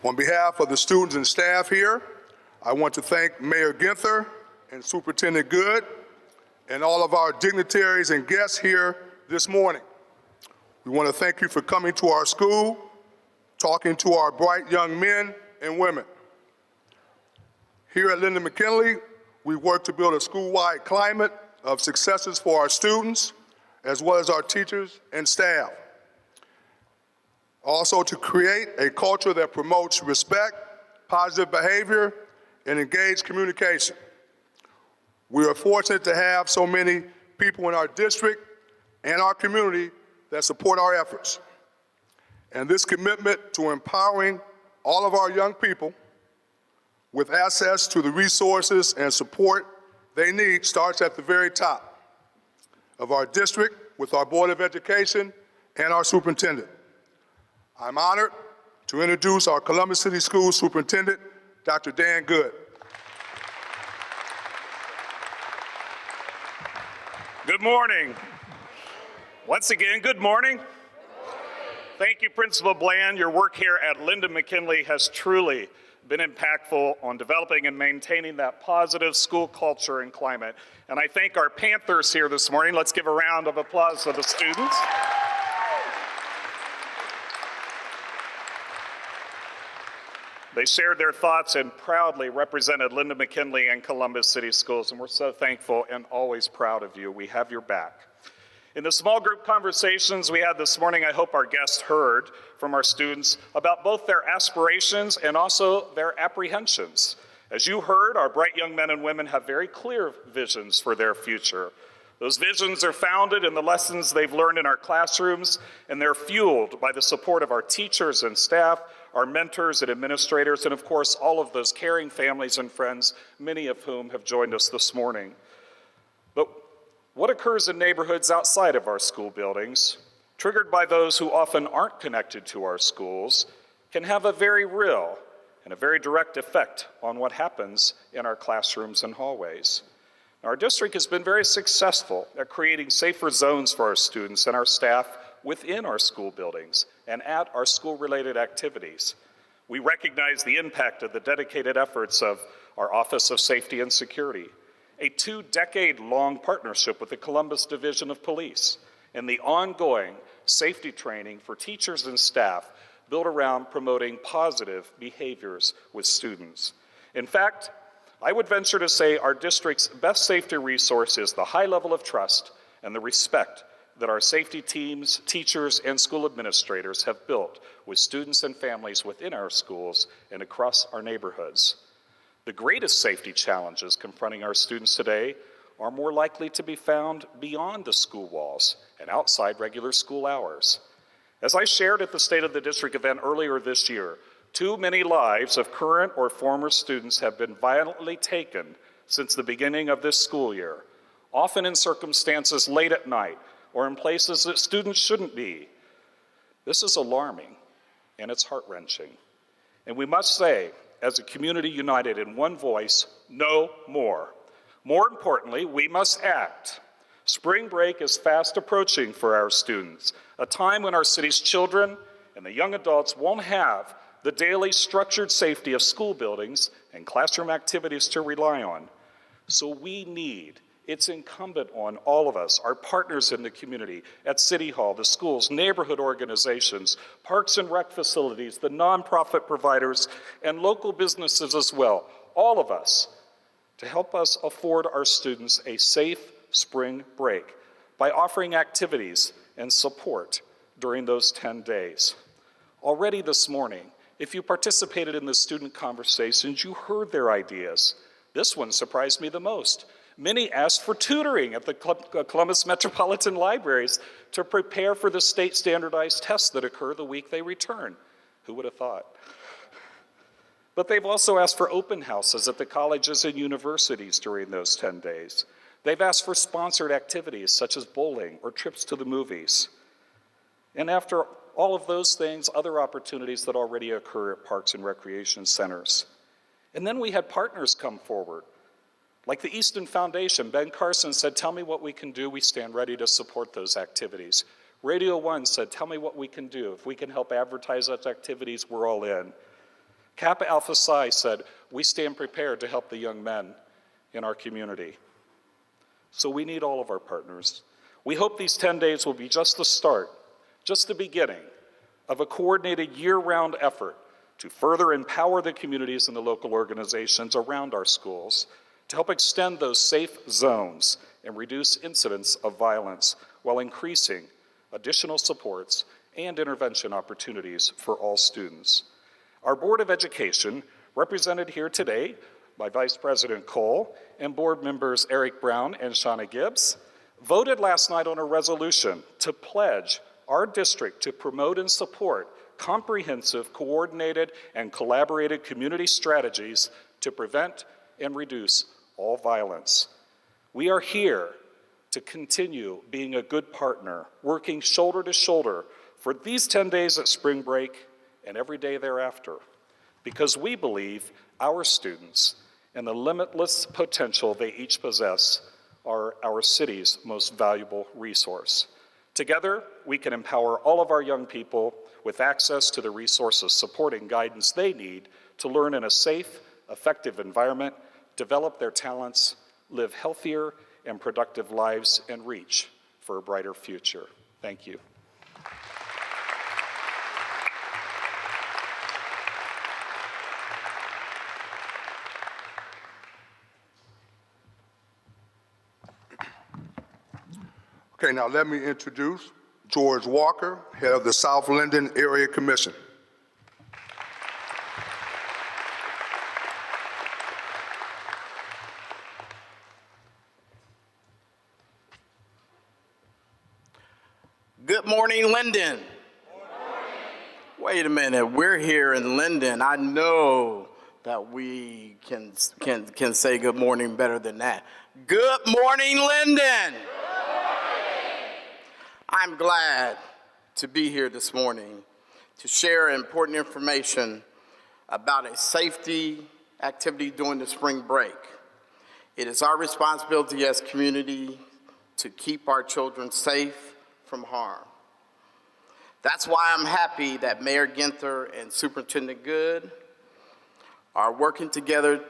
On behalf of the students and staff here, I want to thank Mayor Ginther and Superintendent Good and all of our dignitaries and guests here this morning. We want to thank you for coming to our school, talking to our bright young men and women. Here at Linden McKinley, we work to build a school-wide climate of successes for our students, as well as our teachers and staff. Also to create a culture that promotes respect, positive behavior, and engaged communication. We are fortunate to have so many people in our district and our community that support our efforts. And this commitment to empowering all of our young people with access to the resources and support they need starts at the very top of our district with our Board of Education and our superintendent. I'm honored to introduce our Columbus City Schools Superintendent, Dr. Dan Good. Good morning. Once again, good morning. Thank you, Principal Bland. Your work here at Linden McKinley has truly been impactful on developing and maintaining that positive school culture and climate. And I thank our Panthers here this morning. Let's give a round of applause to the students. They shared their thoughts and proudly represented Linden McKinley and Columbus City Schools, and we're so thankful and always proud of you. We have your back. In the small group conversations we had this morning, I hope our guests heard from our students about both their aspirations and also their apprehensions. As you heard, our bright young men and women have very clear visions for their future. Those visions are founded in the lessons they've learned in our classrooms, and they're fueled by the support of our teachers and staff, our mentors and administrators, and of course, all of those caring families and friends, many of whom have joined us this morning. But what occurs in neighborhoods outside of our school buildings, triggered by those who often aren't connected to our schools, can have a very real and a very direct effect on what happens in our classrooms and hallways. Our district has been very successful at creating safer zones for our students and our staff within our school buildings and at our school-related activities. We recognize the impact of the dedicated efforts of our Office of Safety and Security, a 2-decade-long partnership with the Columbus Division of Police, and the ongoing safety training for teachers and staff built around promoting positive behaviors with students. In fact, I would venture to say our district's best safety resource is the high level of trust and the respect that our safety teams, teachers, and school administrators have built with students and families within our schools and across our neighborhoods. The greatest safety challenges confronting our students today are more likely to be found beyond the school walls and outside regular school hours. As I shared at the State of the District event earlier this year, too many lives of current or former students have been violently taken since the beginning of this school year, often in circumstances late at night or in places that students shouldn't be. This is alarming and it's heart-wrenching. And we must say, as a community united in one voice, no more. More importantly, we must act. Spring break is fast approaching for our students, a time when our city's children and the young adults won't have the daily structured safety of school buildings and classroom activities to rely on. So it's incumbent on all of us, our partners in the community, at City Hall, the schools, neighborhood organizations, parks and rec facilities, the nonprofit providers, and local businesses as well, all of us, to help us afford our students a safe spring break by offering activities and support during those 10 days. Already this morning, if you participated in the student conversations, you heard their ideas. This one surprised me the most. Many asked for tutoring at the Columbus Metropolitan Libraries to prepare for the state standardized tests that occur the week they return. Who would have thought? But they've also asked for open houses at the colleges and universities during those 10 days. They've asked for sponsored activities such as bowling or trips to the movies. And after all of those things, other opportunities that already occur at parks and recreation centers. And then we had partners come forward, like the Easton Foundation. Ben Carson said, tell me what we can do. We stand ready to support those activities. Radio One said, tell me what we can do. If we can help advertise those activities, we're all in. Kappa Alpha Psi said, "We stand prepared to help the young men in our community." So we need all of our partners. We hope these 10 days will be just the start, just the beginning of a coordinated year-round effort to further empower the communities and the local organizations around our schools to help extend those safe zones and reduce incidents of violence while increasing additional supports and intervention opportunities for all students. Our Board of Education, represented here today by Vice President Cole and board members Eric Brown and Shauna Gibbs, voted last night on a resolution to pledge our district to promote and support comprehensive, coordinated, and collaborated community strategies to prevent and reduce all violence. We are here to continue being a good partner, working shoulder to shoulder for these 10 days at spring break and every day thereafter, because we believe our students and the limitless potential they each possess are our city's most valuable resource. Together, we can empower all of our young people with access to the resources, support, and guidance they need to learn in a safe, effective environment, develop their talents, live healthier and productive lives, and reach for a brighter future. Thank you. Okay, now let me introduce George Walker, head of the South Linden Area Commission. Good morning, Linden. Wait a minute, we're here in Linden. I know that we can say good morning better than that. Good morning, Linden. I'm glad to be here this morning to share important information about a safety activity during the spring break. It is our responsibility as community to keep our children safe from harm. That's why I'm happy that Mayor Ginther and Superintendent Good are working together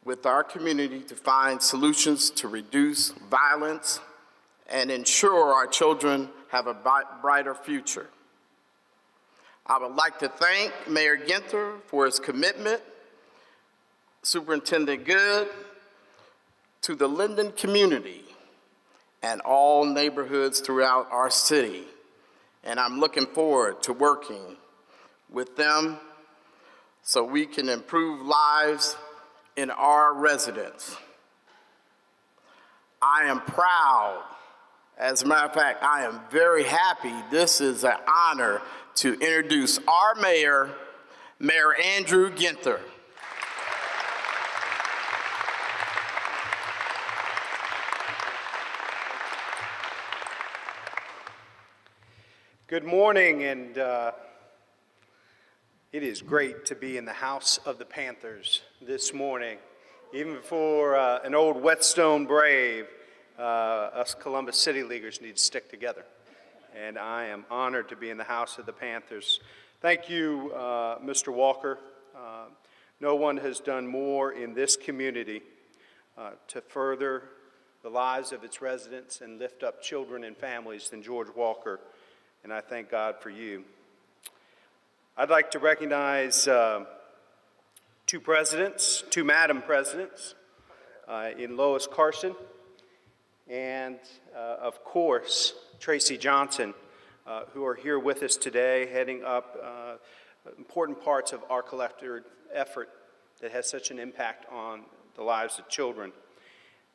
with our community to find solutions to reduce violence and ensure our children have a brighter future. I would like to thank Mayor Ginther for his commitment, Superintendent Good, to the Linden community and all neighborhoods throughout our city. And I'm looking forward to working with them so we can improve lives in our residents. I am proud. As a matter of fact, I am very happy. This is an honor to introduce our mayor, Mayor Andrew Ginther. Good morning, and it is great to be in the House of the Panthers this morning. Even for an old Whetstone Brave, us Columbus City Leaguers need to stick together. And I am honored to be in the House of the Panthers. Thank you, Mr. Walker. No one has done more in this community to further the lives of its residents and lift up children and families than George Walker, and I thank God for you. I'd like to recognize two Madam Presidents in Lois Carson, and of course, Tracy Johnson, who are here with us today, heading up important parts of our collective effort that has such an impact on the lives of children.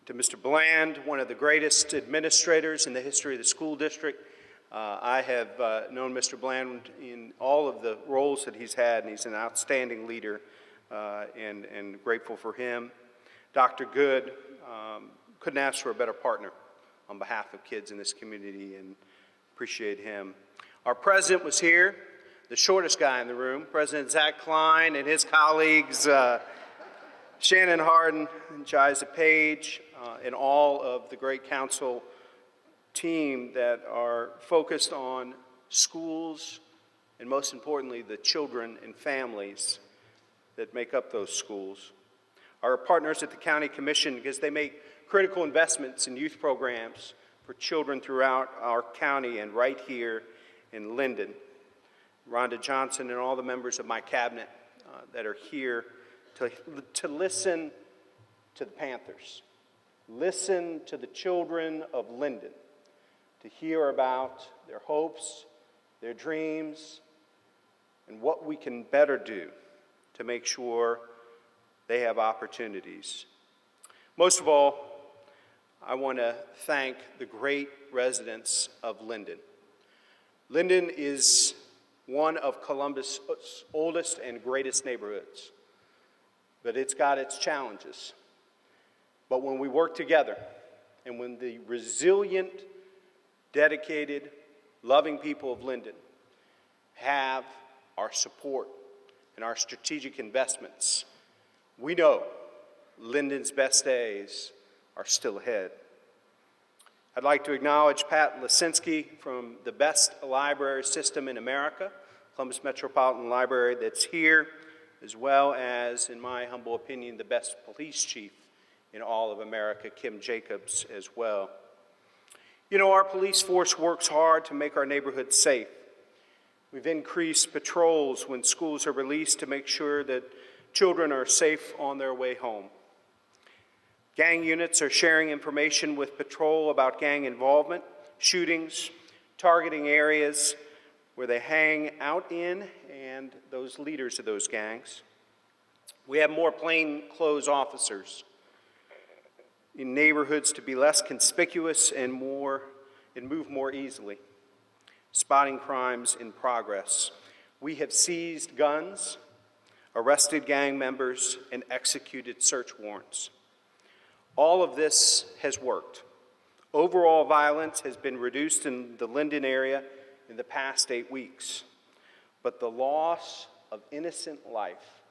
To Mr. Bland, one of the greatest administrators in the history of the school district. I have known Mr. Bland in all of the roles that he's had, and he's an outstanding leader, and grateful for him. Dr. Good, couldn't ask for a better partner on behalf of kids in this community, and appreciate him. Our president was here, the shortest guy in the room, President Zach Klein, and his colleagues, Shannon Harden and Jiza Page, and all of the great council team that are focused on schools and, most importantly, the children and families that make up those schools. Our partners at the County Commission, because they make critical investments in youth programs for children throughout our county and right here in Linden. Rhonda Johnson and all the members of my cabinet that are here to listen to the Panthers, listen to the children of Linden, to hear about their hopes, their dreams, and what we can better do to make sure they have opportunities. Most of all, I want to thank the great residents of Linden. Linden is one of Columbus' oldest and greatest neighborhoods, but it's got its challenges. But when we work together, and when the resilient, dedicated, loving people of Linden have our support and our strategic investments, we know Linden's best days are still ahead. I'd like to acknowledge Pat Lisinski from the best library system in America, Columbus Metropolitan Library, that's here, as well as, in my humble opinion, the best police chief in all of America, Kim Jacobs, as well. You know, our police force works hard to make our neighborhoods safe. We've increased patrols when schools are released to make sure that children are safe on their way home. Gang units are sharing information with patrol about gang involvement, shootings, targeting areas where they hang out in, and those leaders of those gangs. We have more plainclothes officers in neighborhoods to be less conspicuous and move more easily, spotting crimes in progress. We have seized guns, arrested gang members, and executed search warrants. All of this has worked. Overall violence has been reduced in the Linden area in the past 8 weeks, but the loss of innocent life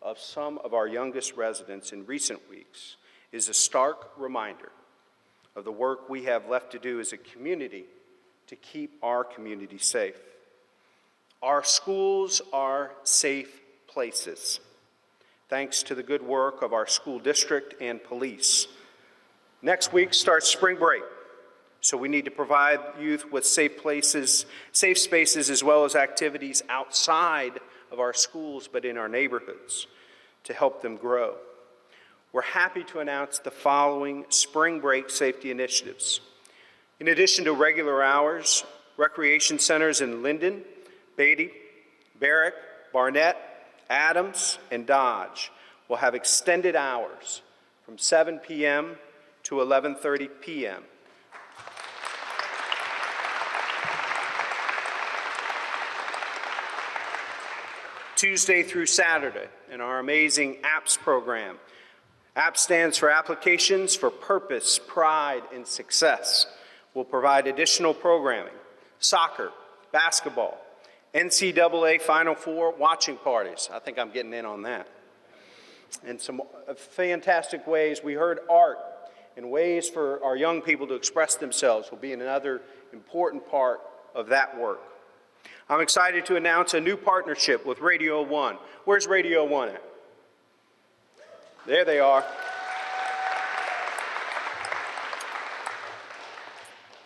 of some of our youngest residents in recent weeks is a stark reminder of the work we have left to do as a community to keep our community safe. Our schools are safe places, thanks to the good work of our school district and police. Next week starts spring break, so we need to provide youth with safe spaces, as well as activities outside of our schools, but in our neighborhoods, to help them grow. We're happy to announce the following spring break safety initiatives. In addition to regular hours, recreation centers in Linden, Beatty, Barrick, Barnett, Adams, and Dodge will have extended hours from 7 p.m. to 11:30 p.m. Tuesday through Saturday in our amazing APPS program. APPS stands for Applications for Purpose, Pride, and Success. We'll provide additional programming, soccer, basketball, NCAA Final Four watching parties. I think I'm getting in on that. And some fantastic ways. We heard art and ways for our young people to express themselves will be another important part of that work. I'm excited to announce a new partnership with Radio One. Where's Radio One at? There they are.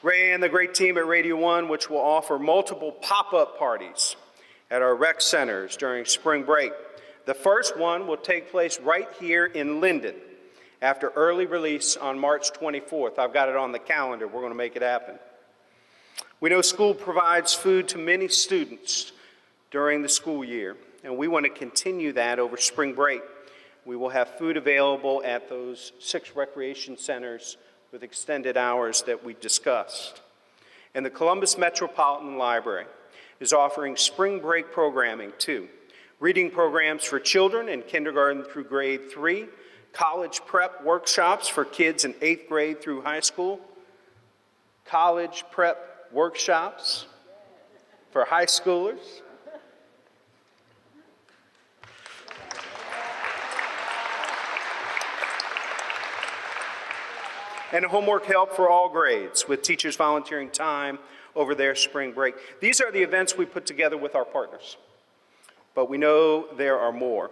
Ray and the great team at Radio One, which will offer multiple pop-up parties at our rec centers during spring break. The first one will take place right here in Linden after early release on March 24th. I've got it on the calendar. We're going to make it happen. We know school provides food to many students during the school year, and we want to continue that over spring break. We will have food available at those 6 recreation centers with extended hours that we discussed. And the Columbus Metropolitan Library is offering spring break programming too. Reading programs for children in kindergarten through grade 3, college prep workshops for kids in 8th grade through high school, college prep workshops for high schoolers, and homework help for all grades with teachers volunteering time over their spring break. These are the events we put together with our partners, but we know there are more.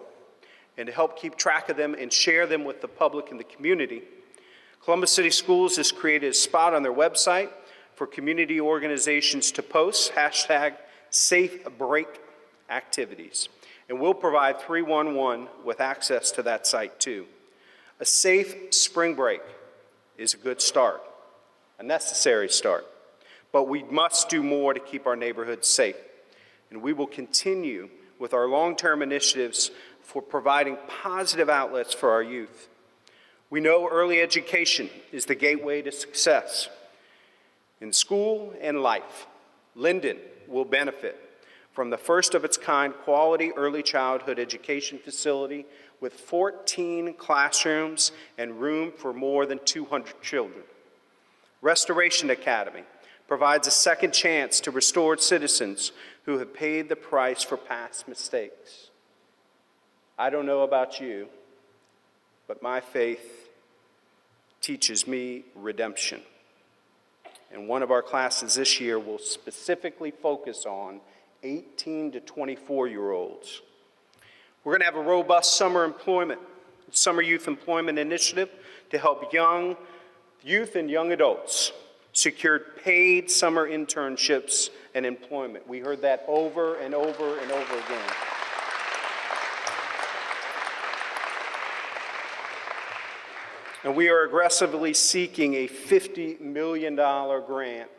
and to help keep track of them and share them with the public and the community, Columbus City Schools has created a spot on their website for community organizations to post #SafeBreak activities. And we'll provide 311 with access to that site too. A safe spring break is a good start, a necessary start, but we must do more to keep our neighborhoods safe. And we will continue with our long-term initiatives for providing positive outlets for our youth. We know early education is the gateway to success in school and life. Linden will benefit from the first of its kind quality early childhood education facility with 14 classrooms and room for more than 200 children. Restoration Academy provides a second chance to restored citizens who have paid the price for past mistakes. I don't know about you, but my faith teaches me redemption. And one of our classes this year will specifically focus on 18 to 24-year-olds. We're going to have a robust summer youth employment initiative to help young youth and young adults secure paid summer internships and employment. We heard that over and over and over again. And we are aggressively seeking a $50 million grant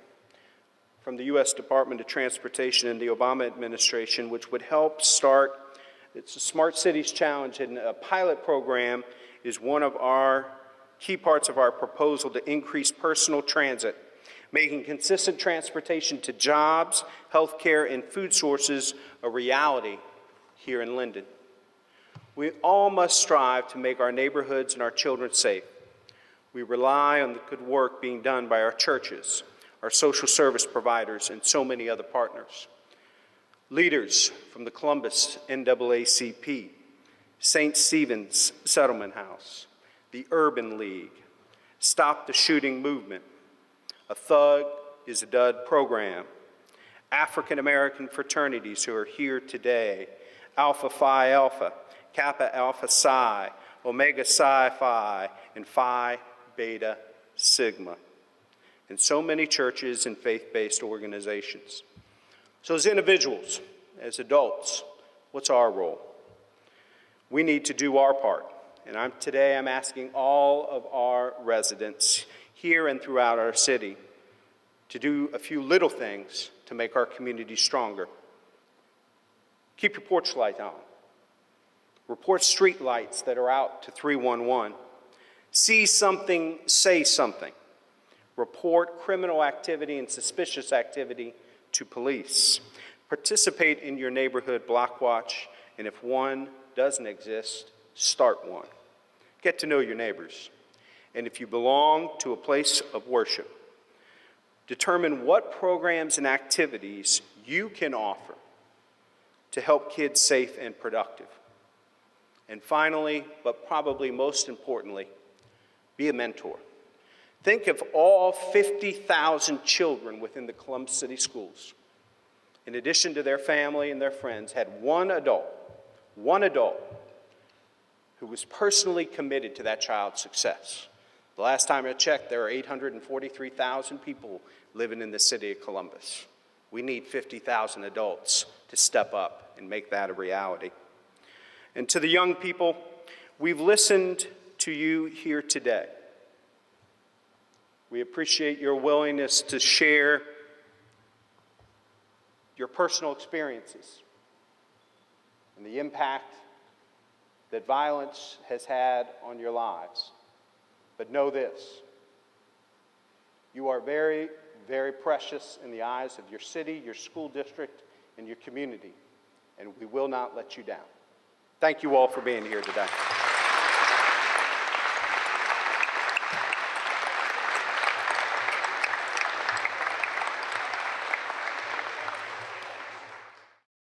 from the U.S. Department of Transportation and the Obama administration, which would help start, it's a Smart Cities Challenge, and a pilot program is one of our key parts of our proposal to increase personal transit, making consistent transportation to jobs, healthcare, and food sources a reality here in Linden. We all must strive to make our neighborhoods and our children safe. We rely on the good work being done by our churches, our social service providers, and so many other partners. Leaders from the Columbus NAACP, St. Stephen's Settlement House, the Urban League, Stop the Shooting Movement, A Thug is a Dud program, African American fraternities who are here today, Alpha Phi Alpha, Kappa Alpha Psi, Omega Psi Phi, and Phi Beta Sigma, and so many churches and faith-based organizations. So as individuals, as adults, what's our role? We need to do our part, and today I'm asking all of our residents here and throughout our city to do a few little things to make our community stronger. Keep your porch light on. Report street lights that are out to 311. See something, say something. Report criminal activity and suspicious activity to police. Participate in your neighborhood block watch, and if one doesn't exist, start one. Get to know your neighbors. And if you belong to a place of worship, determine what programs and activities you can offer to help kids safe and productive. And finally, but probably most importantly, be a mentor. Think of all 50,000 children within the Columbus City Schools. In addition to their family and their friends, had one adult who was personally committed to that child's success. The last time I checked, there are 843,000 people living in the city of Columbus. We need 50,000 adults to step up and make that a reality. And to the young people, we've listened to you here today. We appreciate your willingness to share your personal experiences and the impact that violence has had on your lives. But know this, you are very, very precious in the eyes of your city, your school district, and your community, and we will not let you down. Thank you all for being here today.